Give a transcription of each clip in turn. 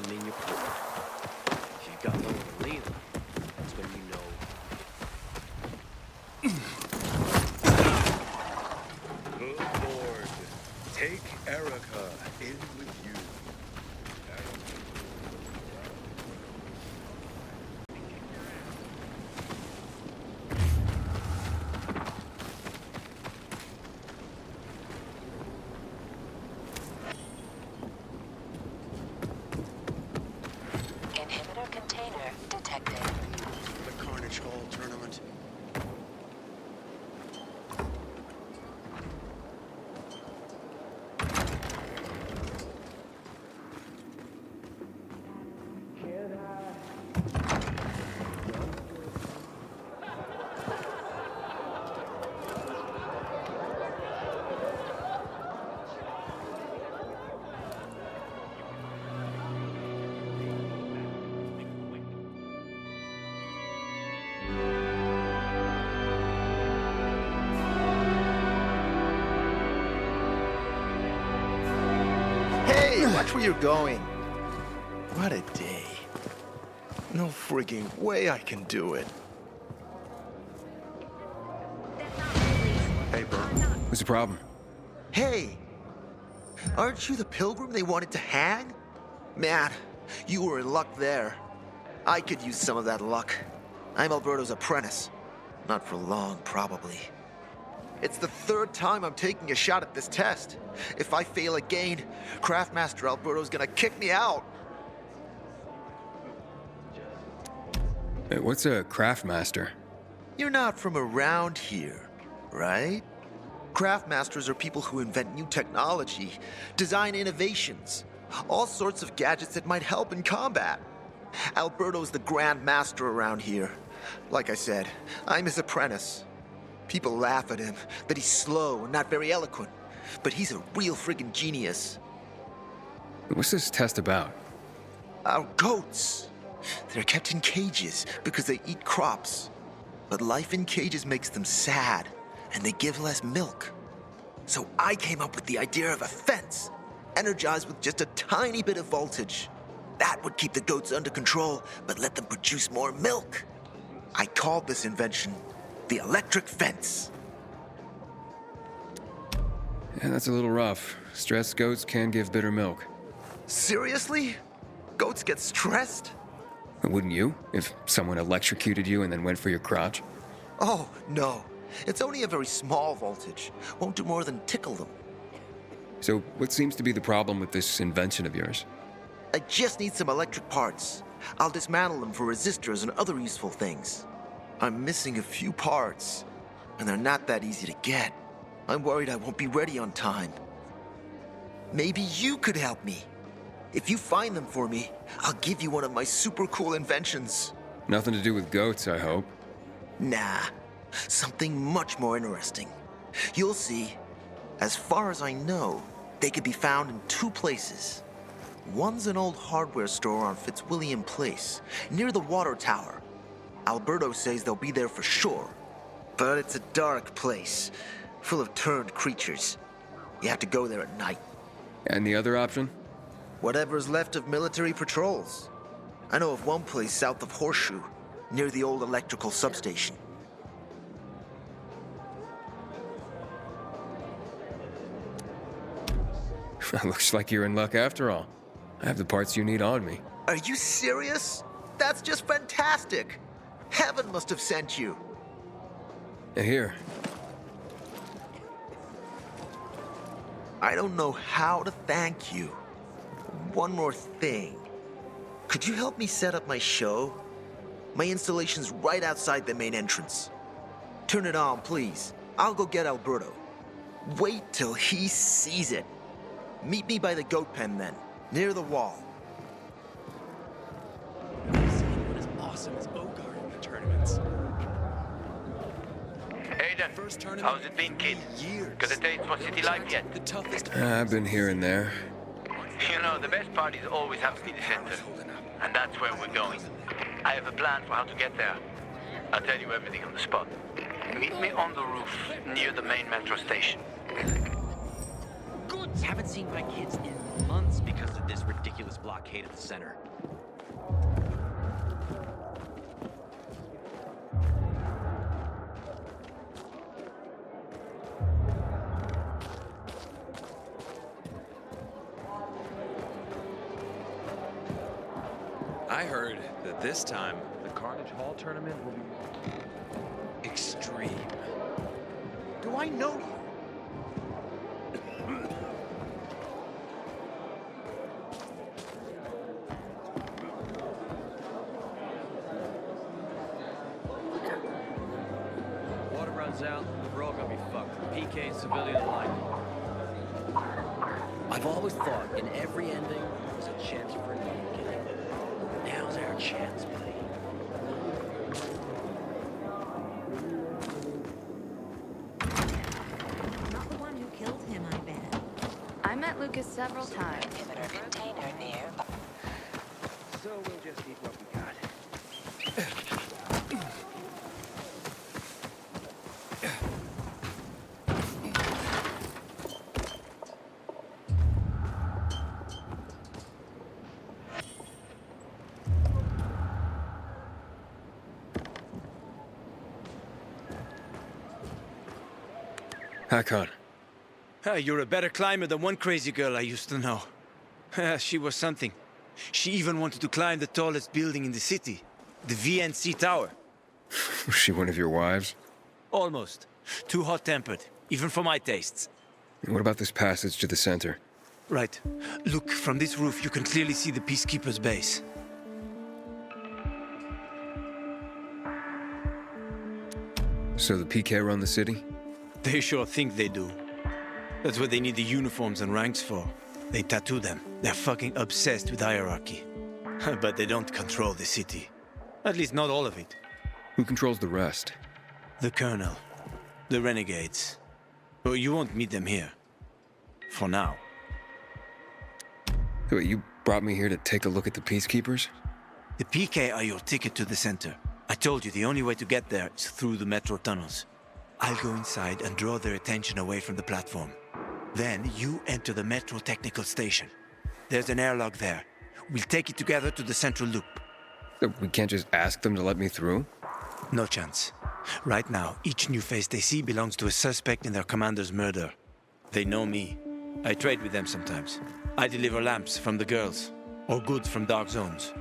and in your pool. If you've got nowhere to lean, that's when you know. Good Lord, take Erica in with you. Inhibitor container detected. The Carnage Hall tournament. Hey, watch where you're going. What a day. No frigging way I can do it. Hey, bro. What's the problem? Hey, aren't you the pilgrim they wanted to hang? Man, you were in luck there. I could use some of that luck. I'm Alberto's apprentice. Not for long, probably. It's the third time I'm taking a shot at this test. If I fail again, Craftmaster Alberto's gonna kick me out. Hey, what's a craftmaster? You're not from around here, right? Craftmasters are people who invent new technology, design innovations, all sorts of gadgets that might help in combat. Alberto's the Grand Master around here. Like I said, I'm his apprentice. People laugh at him, that he's slow and not very eloquent, but he's a real friggin' genius. What's this test about? Our goats. They're kept in cages because they eat crops. But life in cages makes them sad, and they give less milk. So I came up with the idea of a fence, energized with just a tiny bit of voltage. That would keep the goats under control, but let them produce more milk. I called this invention the electric fence. Yeah, that's a little rough. Stressed goats can give bitter milk. Seriously? Goats get stressed? Wouldn't you, if someone electrocuted you and then went for your crotch? Oh, no. It's only a very small voltage. Won't do more than tickle them. So what seems to be the problem with this invention of yours? I just need some electric parts. I'll dismantle them for resistors and other useful things. I'm missing a few parts, and they're not that easy to get. I'm worried I won't be ready on time. Maybe you could help me. If you find them for me, I'll give you one of my super cool inventions. Nothing to do with goats, I hope. Nah, something much more interesting. You'll see. As far as I know, they could be found in two places. One's an old hardware store on Fitzwilliam Place, near the water tower. Alberto says they'll be there for sure. But it's a dark place, full of turned creatures. You have to go there at night. And the other option? Whatever's left of military patrols. I know of one place south of Horseshoe, near the old electrical substation. Looks like you're in luck after all. I have the parts you need on me. Are you serious? That's just fantastic! Heaven must have sent you. Here. I don't know how to thank you. One more thing. Could you help me set up my show? My installation's right outside the main entrance. Turn it on, please. I'll go get Alberto. Wait till he sees it. Meet me by the goat pen then, near the wall. What is awesome is Bogart in the tournaments. Aiden, First tournament how's it been, kid? years. Got a taste for city life yet? The toughest. I've been here and there. You know, the best parties always have to be the center. And that's where we're going. I have a plan for how to get there. I'll tell you everything on the spot. Meet me on the roof near the main metro station. Haven't seen my kids in months because of this ridiculous blockade at the center. I heard that this time the Carnage Hall tournament will be extreme. Do I know you? Water runs out, we're all gonna be fucked. PK and civilian alike. I've always thought in every ending there's a chance for a new beginning. Now's our chance, buddy. Not the one who killed him, I bet. I met Lucas several times. Inhibitor container near. So we'll just eat what we got. Hakon. You're a better climber than one crazy girl I used to know. She was something. She even wanted to climb the tallest building in the city, the VNC Tower. Was she one of your wives? Almost. Too hot-tempered, even for my tastes. And what about this passage to the center? Right. Look, from this roof you can clearly see the Peacekeeper's base. So the PK run the city? They sure think they do. That's what they need the uniforms and ranks for. They tattoo them. They're fucking obsessed with hierarchy. But they don't control the city. At least not all of it. Who controls the rest? The Colonel. The Renegades. Well, you won't meet them here. For now. Wait, you brought me here to take a look at the Peacekeepers? The PK are your ticket to the center. I told you the only way to get there is through the metro tunnels. I'll go inside and draw their attention away from the platform. Then you enter the metro technical station. There's an airlock there. We'll take it together to the central loop. So we can't just ask them to let me through? No chance. Right now, each new face they see belongs to a suspect in their commander's murder. They know me. I trade with them sometimes. I deliver lamps from the girls, or goods from dark zones.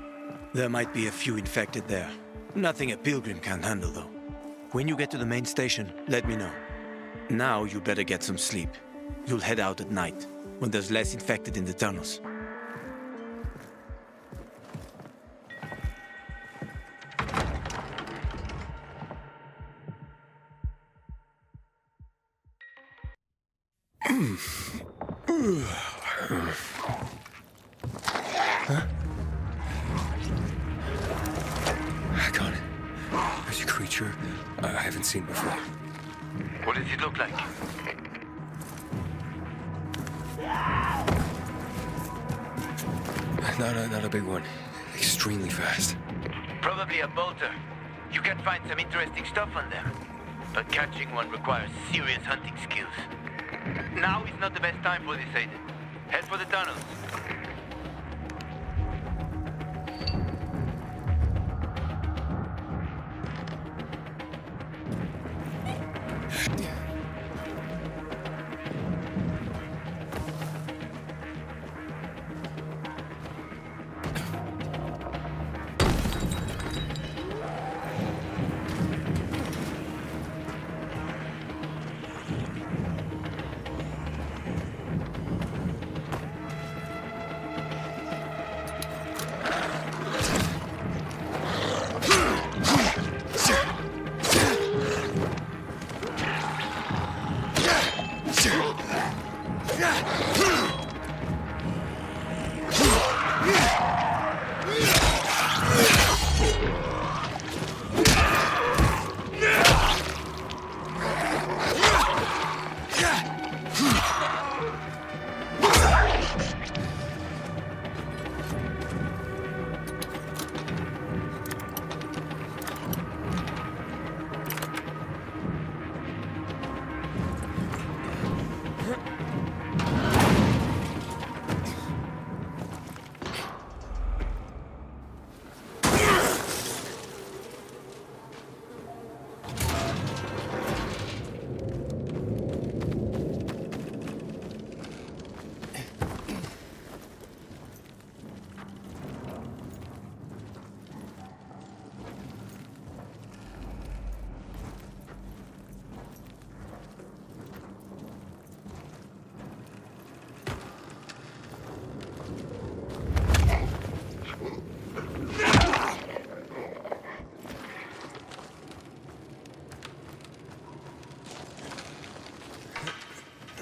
There might be a few infected there. Nothing a pilgrim can't handle, though. When you get to the main station, let me know. Now you better get some sleep. You'll head out at night, when there's less infected in the tunnels. Hakon, there's a creature I haven't seen before. What does it look like? Not a big one. Extremely fast. Probably a bolter. You can find some interesting stuff on them. But catching one requires serious hunting skills. Now is not the best time for this, Aiden. Head for the tunnels.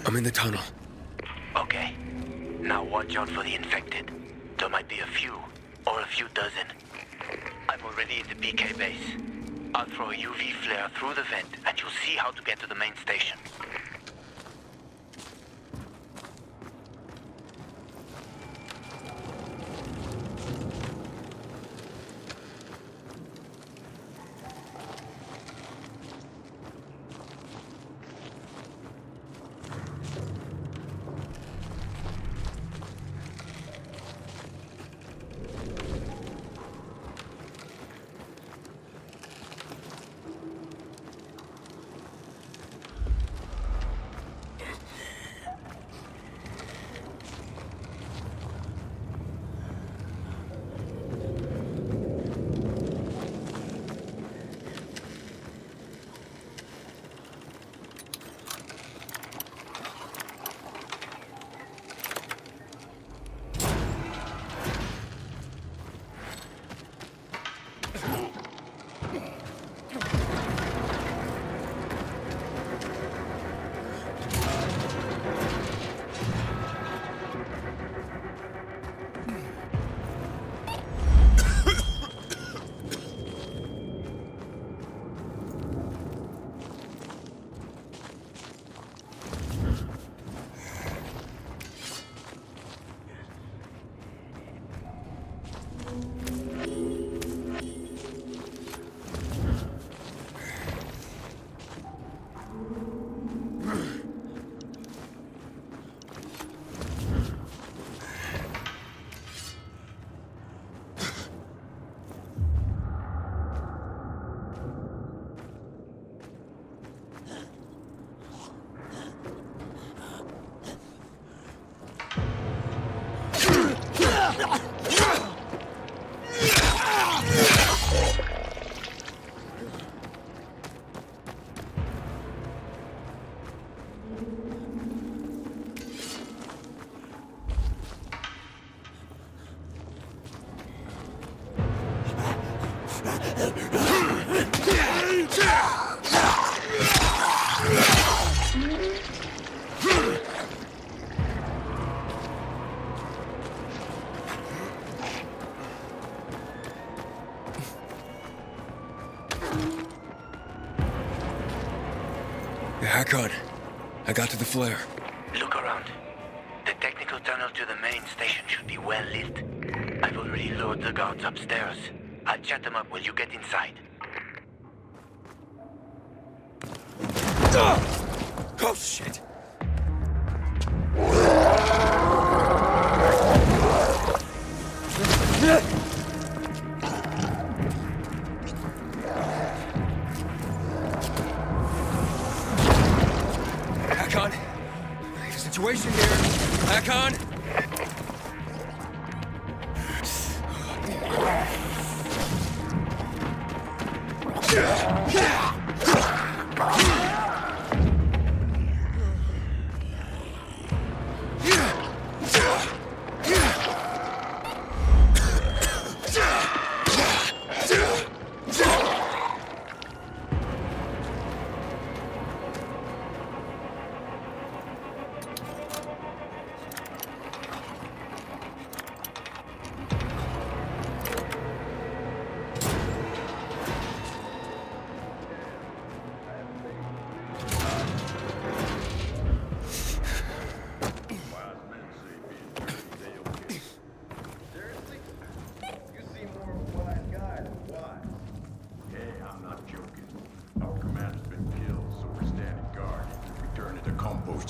I'm in the tunnel. Okay. Now watch out for the infected. There might be a few, or a few dozen. I'm already in the PK base. I'll throw a UV flare through the vent, and you'll see how to get to the main station. Hack on. I got to the flare. Look around. The technical tunnel to the main station should be well lit. I've already lured the guards upstairs. I'll chat them up while you get inside. Oh, shit! Hakon! Situation here! Hakon!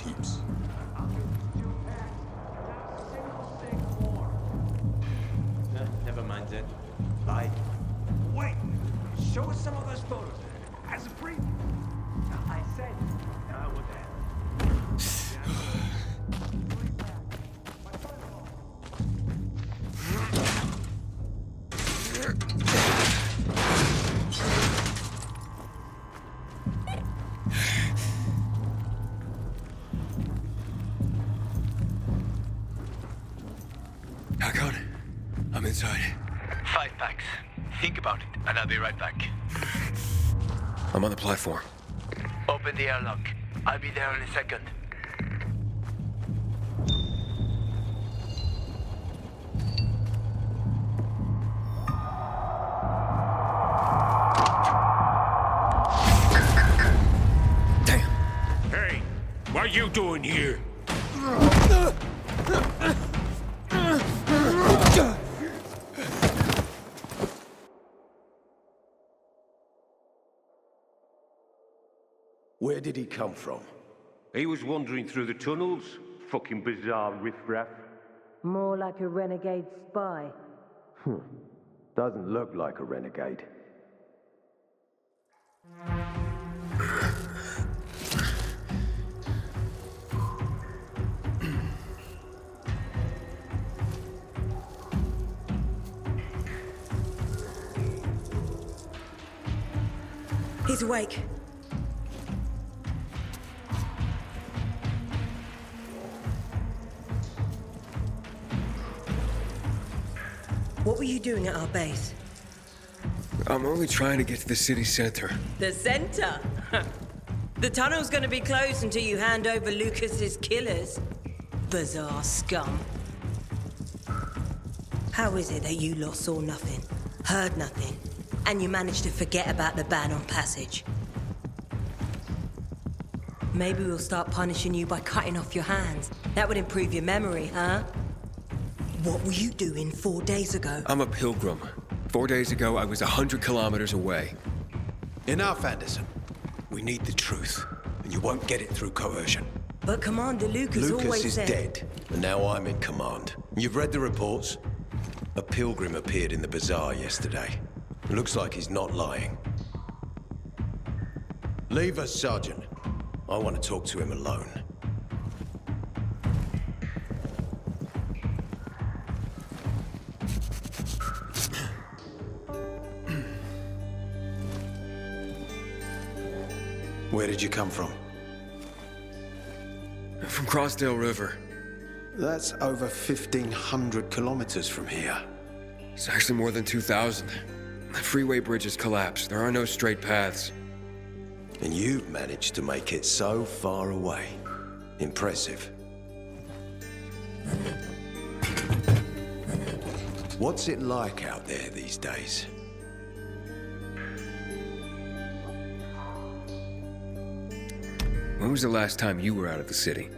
Heaps. Never mind that. Bye. Wait! Show us some of those photos. As a preview. I said, with Hakon, I'm inside. 5 packs. Think about it, and I'll be right back. I'm on the platform. Open the airlock. I'll be there in a second. you doing here? Where did he come from? He was wandering through the tunnels. Fucking bizarre riffraff. More like a renegade spy. Doesn't look like a renegade. He's awake. What were you doing at our base? I'm only trying to get to the city center. The center? The tunnel's gonna be closed until you hand over Lucas's killers. Bizarre scum. How is it that you lot saw nothing, heard nothing, and you managed to forget about the ban on passage? Maybe we'll start punishing you by cutting off your hands. That would improve your memory, huh? What were you doing 4 days ago? I'm a pilgrim. 4 days ago, I was 100 kilometers away. Enough, Anderson. We need the truth, and you won't get it through coercion. But Commander Lucas always is said... dead, and now I'm in command. You've read the reports? A pilgrim appeared in the bazaar yesterday. Looks like he's not lying. Leave us, Sergeant. I want to talk to him alone. Where did you come from? From Crossdale River. That's over 1,500 kilometers from here. It's actually more than 2,000. The freeway bridges collapsed. There are no straight paths. And you've managed to make it so far away. Impressive. What's it like out there these days? When was the last time you were out of the city?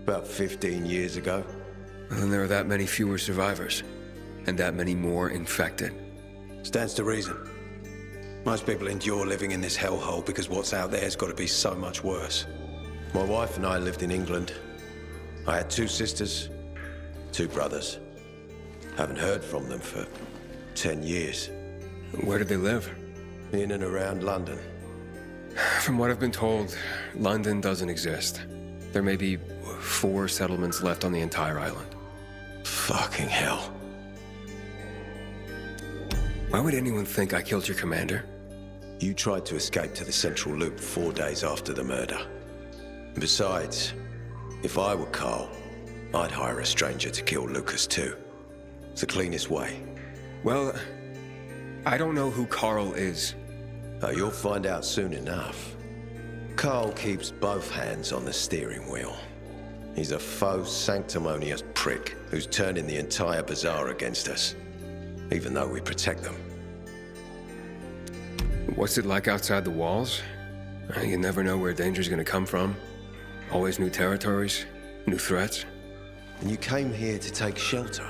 About 15 years ago. Well, then there are that many fewer survivors, and that many more infected. Stands to reason. Most people endure living in this hellhole because what's out there has got to be so much worse. My wife and I lived in England. I had 2 sisters, 2 brothers. Haven't heard from them for 10 years. Where did they live? In and around London. From what I've been told, London doesn't exist. There may be 4 settlements left on the entire island. Fucking hell. Why would anyone think I killed your commander? You tried to escape to the Central Loop 4 days after the murder. Besides, if I were Carl, I'd hire a stranger to kill Lucas too. It's the cleanest way. Well, I don't know who Carl is. You'll find out soon enough. Carl keeps both hands on the steering wheel. He's a faux sanctimonious prick who's turning the entire bazaar against us, even though we protect them. What's it like outside the walls? You never know where danger's gonna come from. Always new territories, new threats. And you came here to take shelter?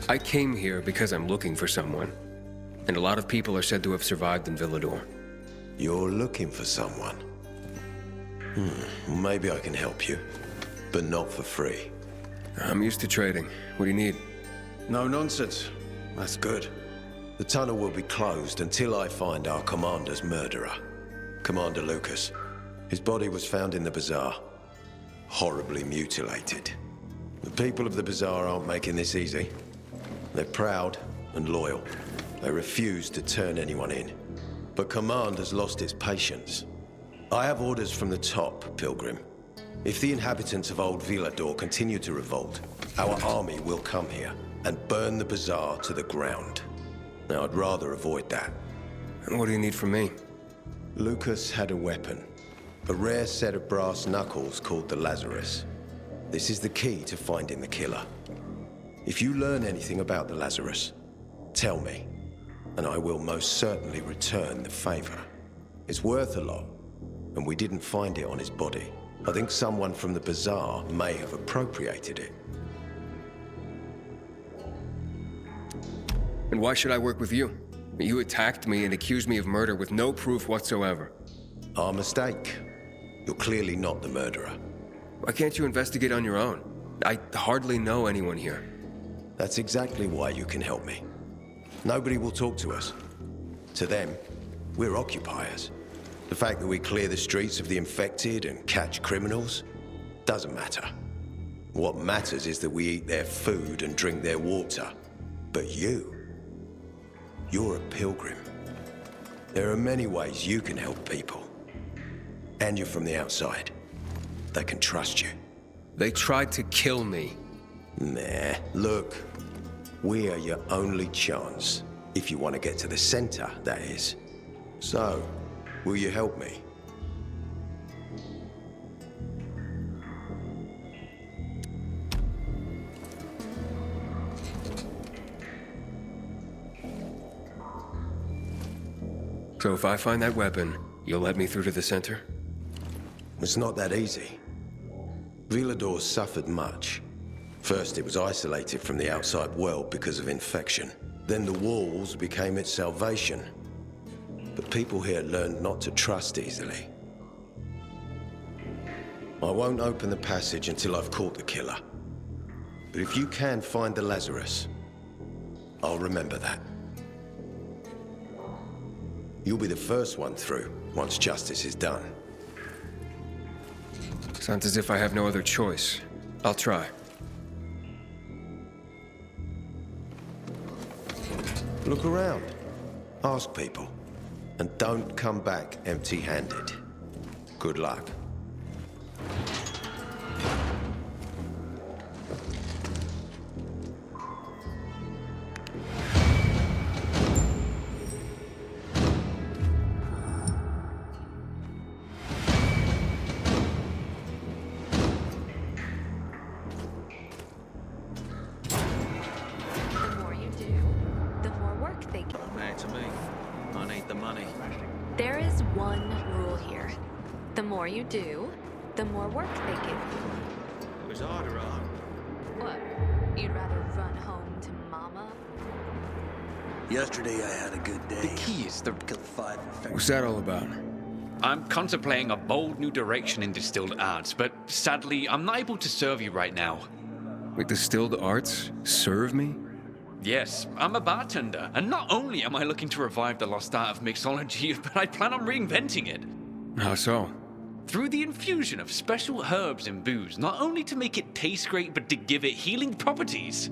I came here because I'm looking for someone. And a lot of people are said to have survived in Villedor. You're looking for someone? Maybe I can help you, but not for free. I'm used to trading. What do you need? No nonsense. That's good. The tunnel will be closed until I find our commander's murderer, Commander Lucas. His body was found in the bazaar, horribly mutilated. The people of the bazaar aren't making this easy. They're proud and loyal. They refuse to turn anyone in. But command has lost its patience. I have orders from the top, Pilgrim. If the inhabitants of old Villedor continue to revolt, our army will come here and burn the bazaar to the ground. Now, I'd rather avoid that. And what do you need from me? Lucas had a weapon. A rare set of brass knuckles called the Lazarus. This is the key to finding the killer. If you learn anything about the Lazarus, tell me, and I will most certainly return the favor. It's worth a lot, and we didn't find it on his body. I think someone from the bazaar may have appropriated it. And why should I work with you? You attacked me and accused me of murder with no proof whatsoever. Our mistake. You're clearly not the murderer. Why can't you investigate on your own? I hardly know anyone here. That's exactly why you can help me. Nobody will talk to us. To them, we're occupiers. The fact that we clear the streets of the infected and catch criminals doesn't matter. What matters is that we eat their food and drink their water. But you're a pilgrim. There are many ways you can help people. And you're from the outside. They can trust you. They tried to kill me. Nah, look. We are your only chance. If you want to get to the center, that is. So, will you help me? So if I find that weapon, you'll let me through to the center? It's not that easy. Villedor suffered much. First, it was isolated from the outside world because of infection. Then the walls became its salvation. But people here learned not to trust easily. I won't open the passage until I've caught the killer. But if you can find the Lazarus, I'll remember that. You'll be the first one through, once justice is done. Sounds as if I have no other choice. I'll try. Look around. Ask people. And don't come back empty-handed. Good luck. There is one rule here. The more you do, the more work they give you. It was harder on. What? You'd rather run home to mama? Yesterday I had a good day. The key is the... Killed 5 infected. What's that all about? I'm contemplating a bold new direction in distilled arts, but sadly, I'm not able to serve you right now. Wait, distilled arts? Serve me? Yes, I'm a bartender, and not only am I looking to revive the lost art of mixology, but I plan on reinventing it. How so? Through the infusion of special herbs and booze, not only to make it taste great, but to give it healing properties.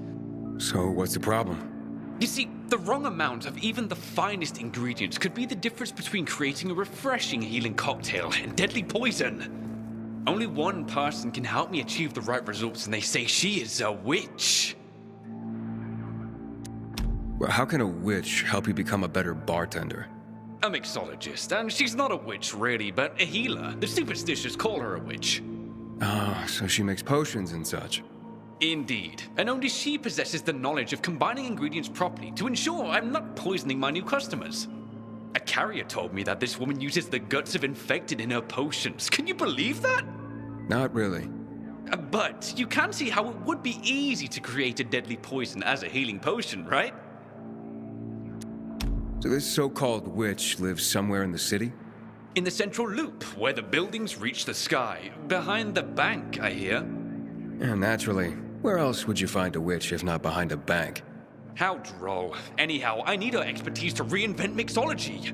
So what's the problem? You see, the wrong amount of even the finest ingredients could be the difference between creating a refreshing healing cocktail and deadly poison. Only one person can help me achieve the right results, and they say she is a witch. Well, how can a witch help you become a better bartender? A mixologist, and she's not a witch really, but a healer. The superstitious call her a witch. Ah, so she makes potions and such. Indeed, and only she possesses the knowledge of combining ingredients properly to ensure I'm not poisoning my new customers. A carrier told me that this woman uses the guts of infected in her potions. Can you believe that? Not really. But you can see how it would be easy to create a deadly poison as a healing potion, right? So this so-called witch lives somewhere in the city? In the central loop, where the buildings reach the sky. Behind the bank, I hear. Yeah, naturally. Where else would you find a witch if not behind a bank? How droll. Anyhow, I need her expertise to reinvent mixology.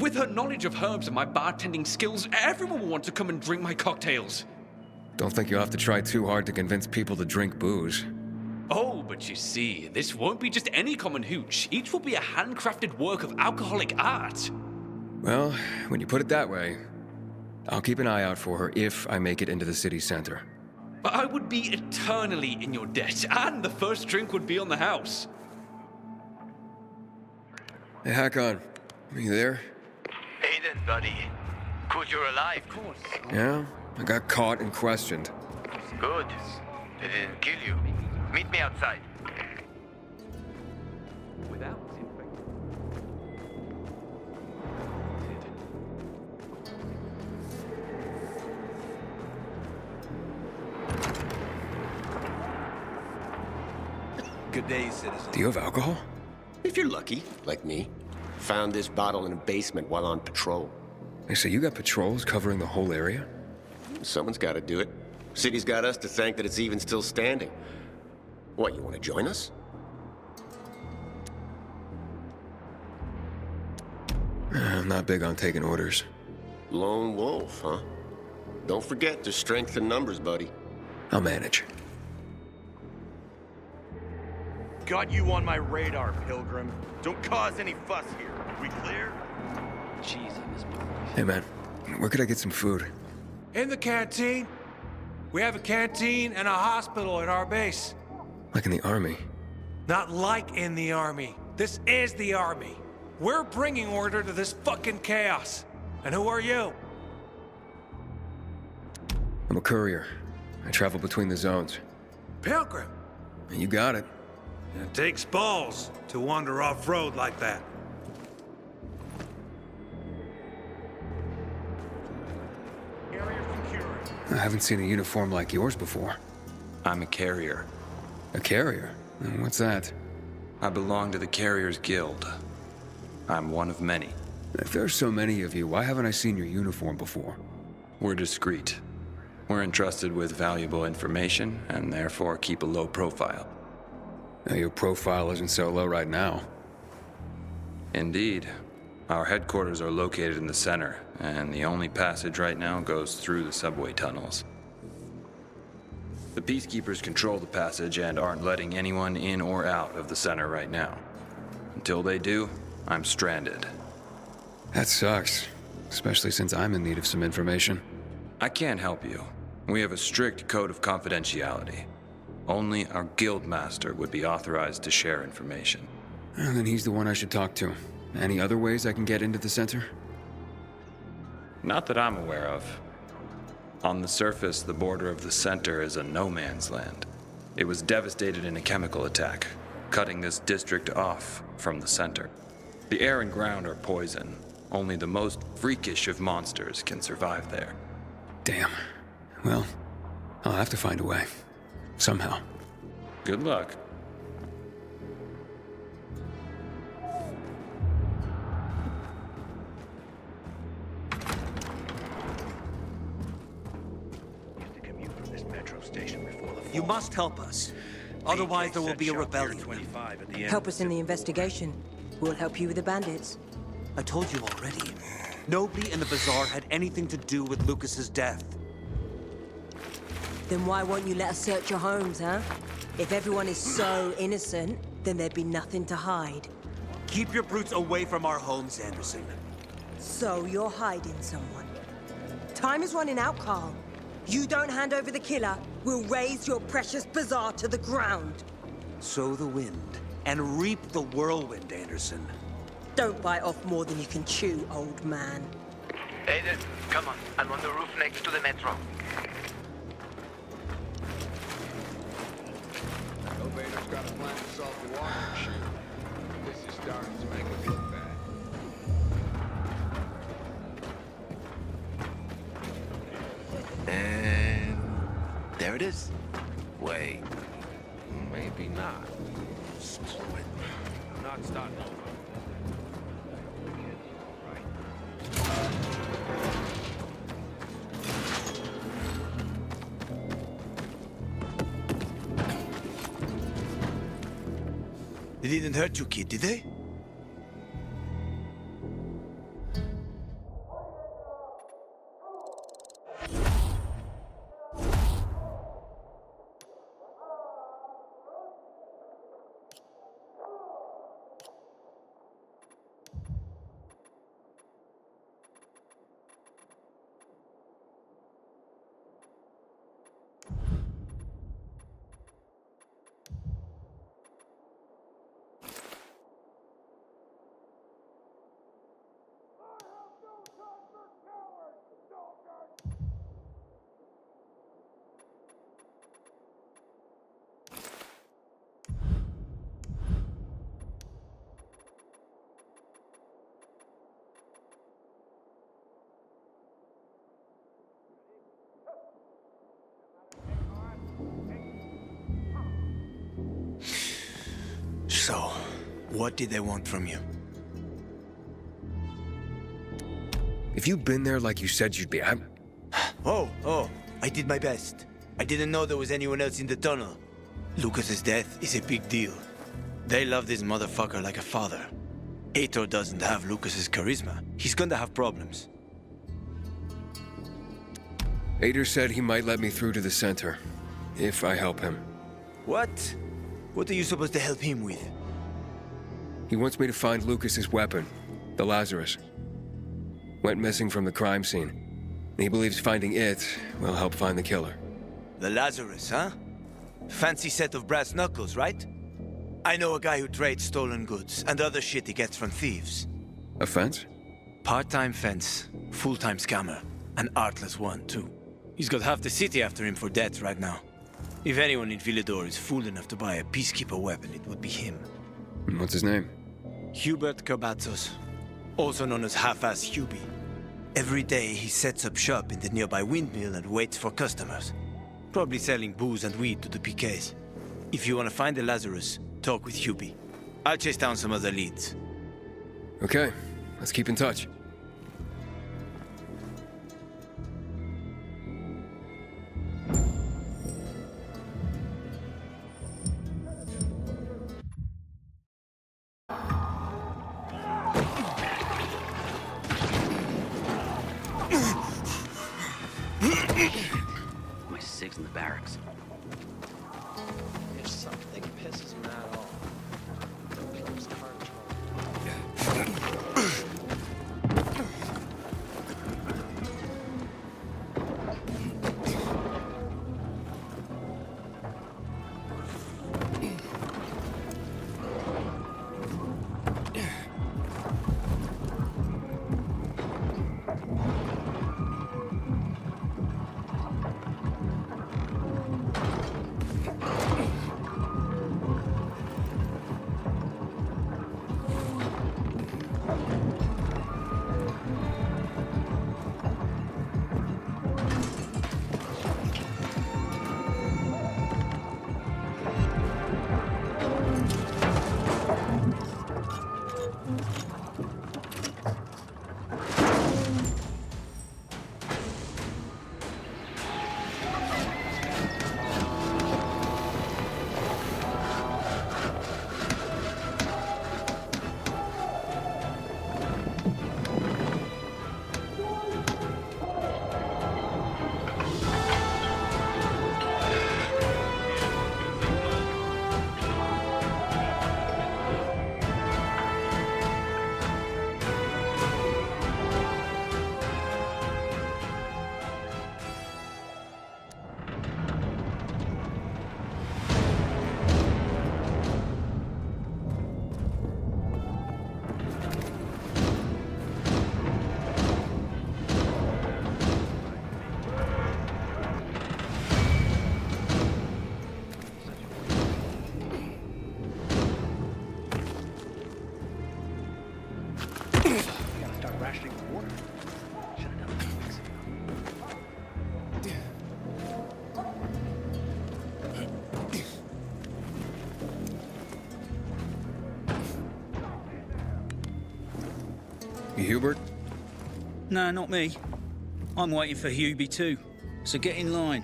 With her knowledge of herbs and my bartending skills, everyone will want to come and drink my cocktails. Don't think you'll have to try too hard to convince people to drink booze. Oh, but you see, this won't be just any common hooch. Each will be a handcrafted work of alcoholic art. Well, when you put it that way, I'll keep an eye out for her if I make it into the city center. I would be eternally in your debt, and the first drink would be on the house. Hey, Hakon, are you there? Aiden, buddy. Good you're alive. Of course. Yeah, I got caught and questioned. Good. They didn't kill you. Meet me outside. Without Good day, citizen. Do you have alcohol? If you're lucky, like me. Found this bottle in a basement while on patrol. Hey, so you got patrols covering the whole area? Someone's got to do it. City's got us to thank that it's even still standing. What, you want to join us? I'm not big on taking orders. Lone wolf, huh? Don't forget, there's strength in numbers, buddy. I'll manage. Got you on my radar, Pilgrim. Don't cause any fuss here. We clear? Jeez, I miss my life. Hey, man, where could I get some food? In the canteen. We have a canteen and a hospital at our base. Like in the army? Not like in the army. This is the army. We're bringing order to this fucking chaos. And who are you? I'm a courier. I travel between the zones. Pilgrim. You got it. It takes balls to wander off-road like that. I haven't seen a uniform like yours before. I'm a carrier. A carrier? What's that? I belong to the Carriers Guild. I'm one of many. If there's so many of you, why haven't I seen your uniform before? We're discreet. We're entrusted with valuable information, and therefore keep a low profile. Now, your profile isn't so low right now. Indeed. Our headquarters are located in the center, and the only passage right now goes through the subway tunnels. The Peacekeepers control the passage and aren't letting anyone in or out of the center right now. Until they do, I'm stranded. That sucks, especially since I'm in need of some information. I can't help you. We have a strict code of confidentiality. Only our guild master would be authorized to share information. Well, then he's the one I should talk to. Any other ways I can get into the center? Not that I'm aware of. On the surface, the border of the center is a no-man's land. It was devastated in a chemical attack, cutting this district off from the center. The air and ground are poison. Only the most freakish of monsters can survive there. Damn. Well, I'll have to find a way. Somehow. Good luck. You must help us. Otherwise, there will be a rebellion. Help us in the investigation. We'll help you with the bandits. I told you already. Nobody in the bazaar had anything to do with Lucas's death. Then why won't you let us search your homes, huh? If everyone is so innocent, then there'd be nothing to hide. Keep your brutes away from our homes, Anderson. So you're hiding someone. Time is running out, Carl. You don't hand over the killer, we'll raise your precious bazaar to the ground. Sow the wind and reap the whirlwind, Anderson. Don't bite off more than you can chew, old man. Aiden, come on. I'm on the roof next to the metro. Elevator's got a plan to solve the water issue. This is starting to make it look bad. And there it is. Wait, maybe not. Screw it. I'm not starting over. They didn't hurt you, kid, did they? So, what did they want from you? If you'd been there like you said you'd be, Oh, I did my best. I didn't know there was anyone else in the tunnel. Lucas's death is a big deal. They love this motherfucker like a father. Aitor doesn't have Lucas's charisma. He's gonna have problems. Aitor said he might let me through to the center, if I help him. What? What are you supposed to help him with? He wants me to find Lucas's weapon, the Lazarus. Went missing from the crime scene. He believes finding it will help find the killer. The Lazarus, huh? Fancy set of brass knuckles, right? I know a guy who trades stolen goods and other shit he gets from thieves. A fence? Part-time fence, full-time scammer. An artless one, too. He's got half the city after him for debt right now. If anyone in Villedor is fool enough to buy a peacekeeper weapon, it would be him. What's his name? Hubert Kerbatzos, also known as Half-Ass Hubie. Every day he sets up shop in the nearby windmill and waits for customers. Probably selling booze and weed to the PKs. If you want to find the Lazarus, talk with Hubie. I'll chase down some other leads. Okay, let's keep in touch. My SIG's in the barracks. If something pisses Matt off, they'll kill his car You Hubert? No, not me. I'm waiting for Hubie too, so get in line.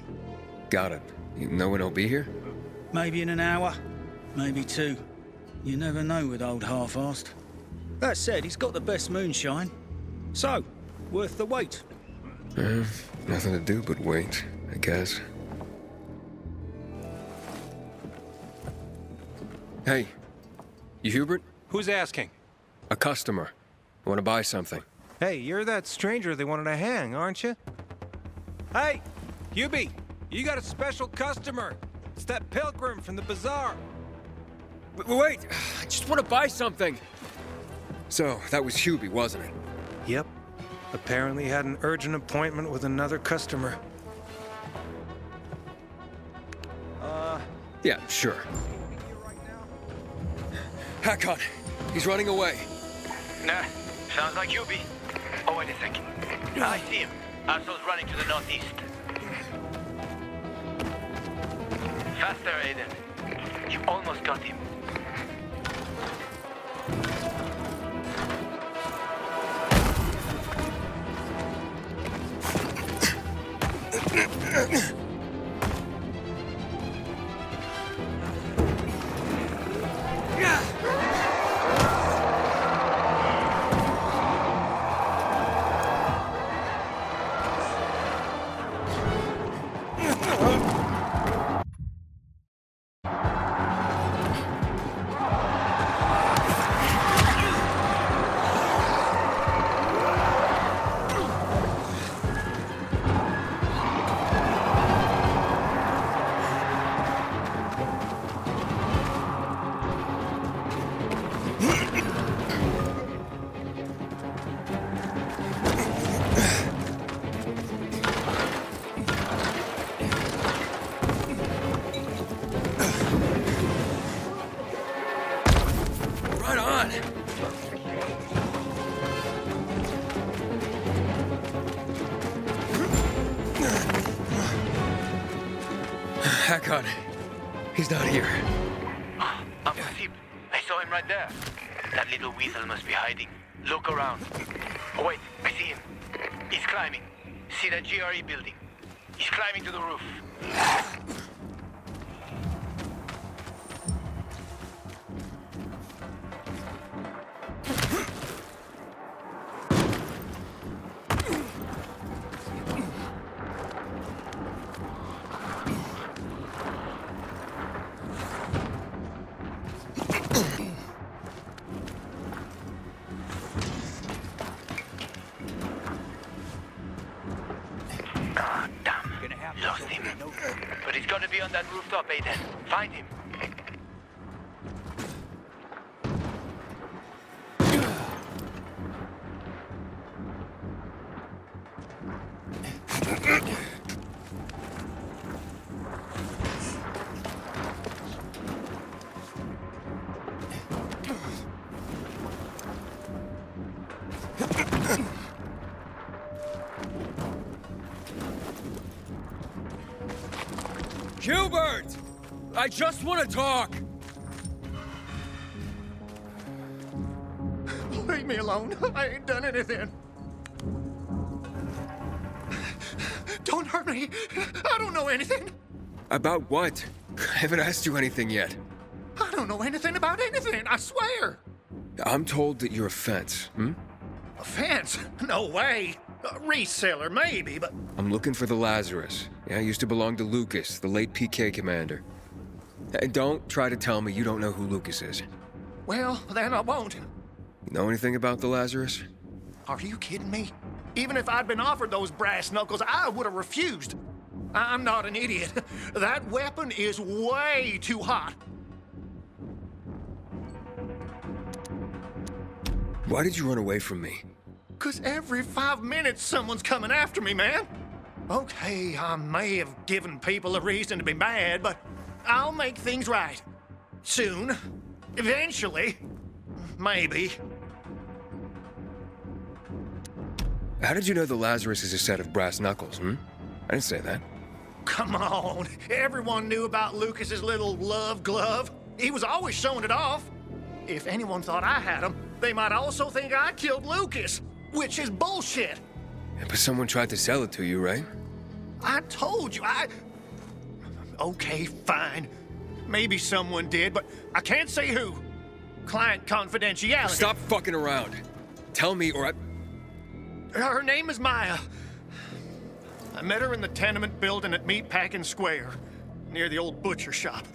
Got it. You know when I'll be here? Maybe in an hour, maybe two. You never know with old half-assed. That said, he's got the best moonshine. So, worth the wait. Nothing to do but wait, I guess. Hey, you Hubert? Who's asking? A customer. I want to buy something. Hey, you're that stranger they wanted to hang, aren't you? Hey, Hubie, you got a special customer. It's that pilgrim from the bazaar. Wait, I just want to buy something. So, that was Hubie, wasn't it? Yep. Apparently had an urgent appointment with another customer. Yeah, sure. Hakon, he's running away. Nah, sounds like Hubie. Oh, wait a second. I see him. Asshole's running to the northeast. Faster, Aiden. You almost got him. Hakon. He's not here. Impossible. I saw him right there. That little weasel must be hiding. Look around. Oh, wait, I see him. He's climbing. See that GRE building? He's climbing to the roof. Lost him. But he's gotta be on that rooftop, Aiden. Find him. Gilbert! I just want to talk! Leave me alone. I ain't done anything. Don't hurt me. I don't know anything. About what? I haven't asked you anything yet. I don't know anything about anything, I swear. I'm told that you're a fence, A fence? No way. A reseller, maybe, but... I'm looking for the Lazarus. Yeah, used to belong to Lucas, the late PK commander. And don't try to tell me you don't know who Lucas is. Well, then I won't. You know anything about the Lazarus? Are you kidding me? Even if I'd been offered those brass knuckles, I would have refused. I'm not an idiot. That weapon is way too hot. Why did you run away from me? 'Cause every 5 minutes someone's coming after me, man. Okay, I may have given people a reason to be mad, but I'll make things right. Soon. Eventually. Maybe. How did you know the Lazarus is a set of brass knuckles, I didn't say that. Come on. Everyone knew about Lucas's little love glove. He was always showing it off. If anyone thought I had him, they might also think I killed Lucas, which is bullshit. Yeah, but someone tried to sell it to you, right? I told you, Okay, fine. Maybe someone did, but I can't say who. Client confidentiality. Stop fucking around. Tell me or I... Her name is Maya. I met her in the tenement building at Meatpacking Square, near the old butcher shop.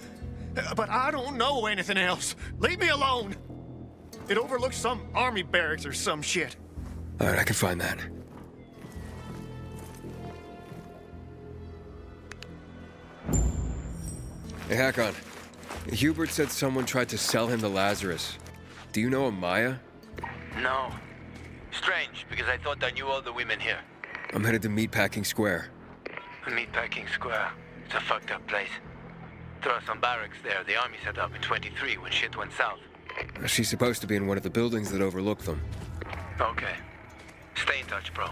But I don't know anything else. Leave me alone. It overlooks some army barracks or some shit. All right, I can find that. Hey, Hakon. Hubert said someone tried to sell him the Lazarus. Do you know a Maya? No. Strange, because I thought I knew all the women here. I'm headed to Meatpacking Square. Meatpacking Square. It's a fucked up place. There are some barracks there the army set up in 23 when shit went south. She's supposed to be in one of the buildings that overlook them. Okay. Stay in touch, bro.